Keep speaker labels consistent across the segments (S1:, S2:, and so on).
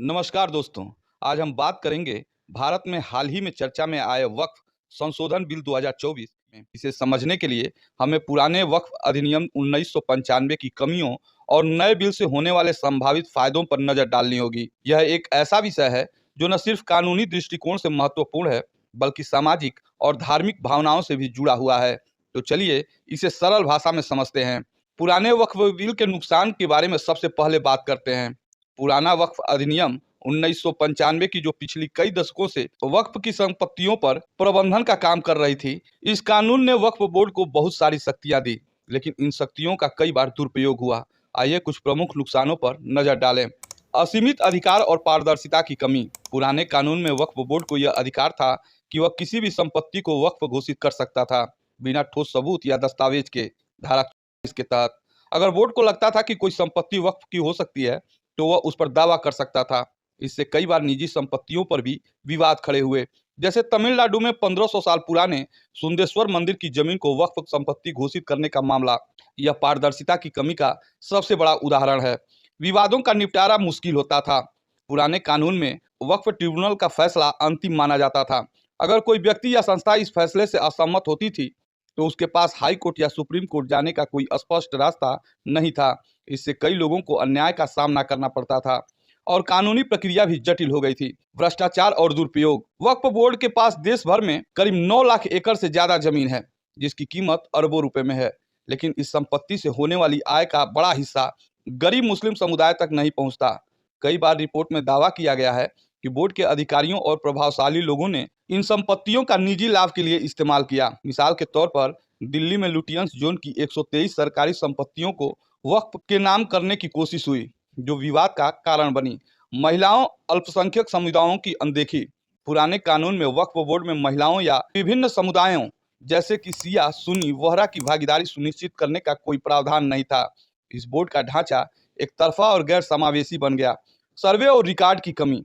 S1: नमस्कार दोस्तों। आज हम बात करेंगे भारत में हाल ही में चर्चा में आए वक्फ संशोधन बिल 2024 में। इसे समझने के लिए हमें पुराने वक्फ अधिनियम 1995 की कमियों और नए बिल से होने वाले संभावित फायदों पर नजर डालनी होगी। यह एक ऐसा विषय है जो न सिर्फ कानूनी दृष्टिकोण से महत्वपूर्ण है, बल्कि सामाजिक और धार्मिक भावनाओं से भी जुड़ा हुआ है। तो चलिए इसे सरल भाषा में समझते हैं। पुराने वक्फ बिल के नुकसान के बारे में सबसे पहले बात करते हैं। पुराना वक्फ अधिनियम 1995 की जो पिछली कई दशकों से वक्फ की संपत्तियों पर प्रबंधन का काम कर रही थी, इस कानून ने वक्फ बोर्ड को बहुत सारी शक्तियां दी, लेकिन इन शक्तियों का कई बार दुरुपयोग हुआ। आइए कुछ प्रमुख नुकसानों पर नजर डालें। असीमित अधिकार और पारदर्शिता की कमी। पुराने कानून में वक्फ बोर्ड को यह अधिकार था कि वह किसी भी संपत्ति को वक्फ घोषित कर सकता था, बिना ठोस सबूत या दस्तावेज के। धारा 24 के तहत अगर बोर्ड को लगता था कि कोई संपत्ति वक्फ की हो सकती है, तो वह उस पर दावा कर सकता था। इससे कई बार निजी संपत्तियों पर भी विवाद खड़े हुए, जैसे तमिलनाडु में 1500 साल पुराने सुंदेश्वर मंदिर की जमीन को वक्फ संपत्ति घोषित करने का मामला। यह पारदर्शिता की कमी का सबसे बड़ा उदाहरण है। विवादों का निपटारा मुश्किल होता था। पुराने कानून में वक्फ ट्रिब्यूनल का फैसला अंतिम माना जाता था। अगर कोई व्यक्ति या संस्था इस फैसले से असहमत होती थी, तो उसके पास हाई कोर्ट या सुप्रीम कोर्ट जाने का कोई स्पष्ट रास्ता नहीं था। इससे कई लोगों को अन्याय का सामना करना पड़ता था और कानूनी प्रक्रिया भी जटिल हो गई थी। भ्रष्टाचार और दुरुपयोग। वक्फ बोर्ड के पास देश भर में करीब 9 लाख एकड़ से ज्यादा जमीन है, जिसकी कीमत अरबों रुपए में है, लेकिन इस संपत्ति से होने वाली आय का बड़ा हिस्सा गरीब मुस्लिम समुदाय तक नहीं पहुंचता। कई बार रिपोर्ट में दावा किया गया है कि बोर्ड के अधिकारियों और प्रभावशाली लोगों ने इन संपत्तियों का निजी लाभ के लिए इस्तेमाल किया। मिसाल के तौर पर दिल्ली में लुटियंस जोन की 123 सरकारी संपत्तियों को वक्फ के नाम करने की कोशिश हुई, जो विवाद का कारण बनी। महिलाओं अल्पसंख्यक समुदायों की अनदेखी। पुराने कानून में वक्फ बोर्ड में महिलाओं या विभिन्न समुदायों जैसे कि सिया, सुन्नी, वोहरा की भागीदारी सुनिश्चित करने का कोई प्रावधान नहीं था। इस बोर्ड का ढांचा एक तरफा और गैर समावेशी बन गया। सर्वे और रिकॉर्ड की कमी।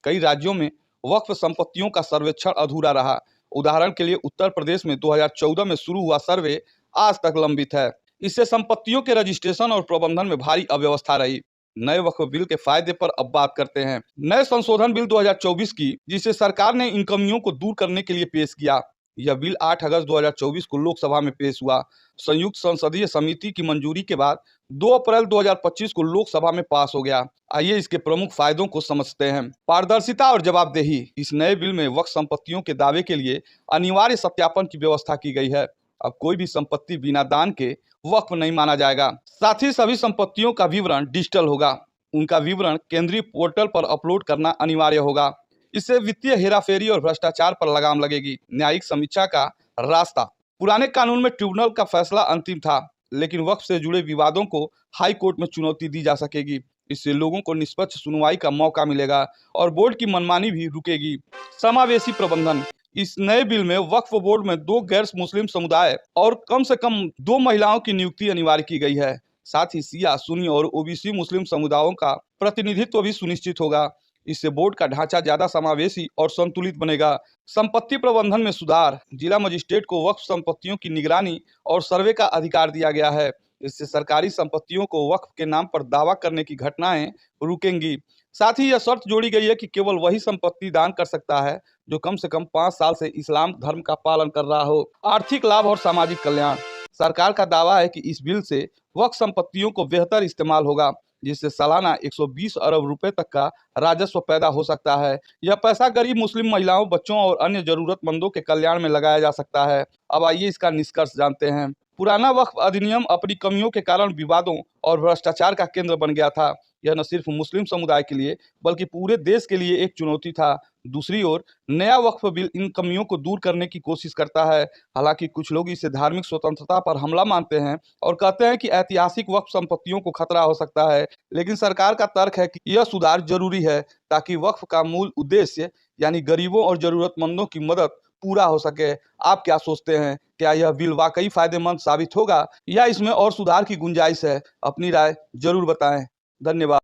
S1: कई राज्यों में वक्फ संपत्तियों का सर्वेक्षण अधूरा रहा। उदाहरण के लिए उत्तर प्रदेश में 2014 में शुरू हुआ सर्वे आज तक लंबित है। इससे संपत्तियों के रजिस्ट्रेशन और प्रबंधन में भारी अव्यवस्था रही। नए वक्फ बिल के फायदे पर अब बात करते हैं। नए संशोधन बिल 2024 की, जिसे सरकार ने इन कमियों को दूर करने के लिए पेश किया। यह बिल 8 अगस्त 2024 को लोकसभा में पेश हुआ। संयुक्त संसदीय समिति की मंजूरी के बाद 2 अप्रैल 2025 को लोकसभा में पास हो गया। आइए इसके प्रमुख फायदों को समझते हैं। पारदर्शिता और जवाबदेही। इस नए बिल में वक्फ संपत्तियों के दावे के लिए अनिवार्य सत्यापन की व्यवस्था की गई है। अब कोई भी संपत्ति बिना दान के वक्फ नहीं माना जाएगा। साथ ही सभी संपत्तियों का विवरण डिजिटल होगा। उनका विवरण केंद्रीय पोर्टल पर अपलोड करना अनिवार्य होगा। इससे वित्तीय हेराफेरी और भ्रष्टाचार पर लगाम लगेगी। न्यायिक समीक्षा का रास्ता। पुराने कानून में ट्रिब्यूनल का फैसला अंतिम था, लेकिन वक्फ से जुड़े विवादों को हाई कोर्ट में चुनौती दी जा सकेगी। इससे लोगों को निष्पक्ष सुनवाई का मौका मिलेगा और बोर्ड की मनमानी भी रुकेगी। समावेशी प्रबंधन। इस नए बिल में वक्फ बोर्ड में 2 गैर मुस्लिम समुदाय और कम से कम 2 महिलाओं की नियुक्ति अनिवार्य की गई है। साथ ही सिया, सुन्नी और ओबीसी मुस्लिम समुदायों का प्रतिनिधित्व भी सुनिश्चित होगा। इससे बोर्ड का ढांचा ज्यादा समावेशी और संतुलित बनेगा। संपत्ति प्रबंधन में सुधार। जिला मजिस्ट्रेट को वक्फ संपत्तियों की निगरानी और सर्वे का अधिकार दिया गया है। इससे सरकारी संपत्तियों को वक्फ के नाम पर दावा करने की घटनाएं रुकेंगी। साथ ही यह शर्त जोड़ी गई है कि केवल वही संपत्ति दान कर सकता है जो कम से कम 5 साल से इस्लाम धर्म का पालन कर रहा हो। आर्थिक लाभ और सामाजिक कल्याण। सरकार का दावा है कि इस बिल से वक्फ संपत्तियों को बेहतर इस्तेमाल होगा, जिससे सालाना 120 अरब रुपए तक का राजस्व पैदा हो सकता है। यह पैसा गरीब मुस्लिम महिलाओं, बच्चों और अन्य जरूरतमंदों के कल्याण में लगाया जा सकता है। अब आइए इसका निष्कर्ष जानते हैं। पुराना वक्फ अधिनियम अपनी कमियों के कारण विवादों और भ्रष्टाचार का केंद्र बन गया था। यह न सिर्फ मुस्लिम समुदाय के लिए बल्कि पूरे देश के लिए एक चुनौती था। दूसरी ओर नया वक्फ बिल इन कमियों को दूर करने की कोशिश करता है। हालांकि कुछ लोग इसे धार्मिक स्वतंत्रता पर हमला मानते हैं और कहते हैं कि ऐतिहासिक वक्फ संपत्तियों को खतरा हो सकता है, लेकिन सरकार का तर्क है कि यह सुधार जरूरी है ताकि वक्फ का मूल उद्देश्य यानी गरीबों और जरूरतमंदों की मदद पूरा हो सके। आप क्या सोचते हैं? क्या यह बिल वाकई फायदेमंद साबित होगा या इसमें और सुधार की गुंजाइश है? अपनी राय जरूर बताएं। धन्यवाद।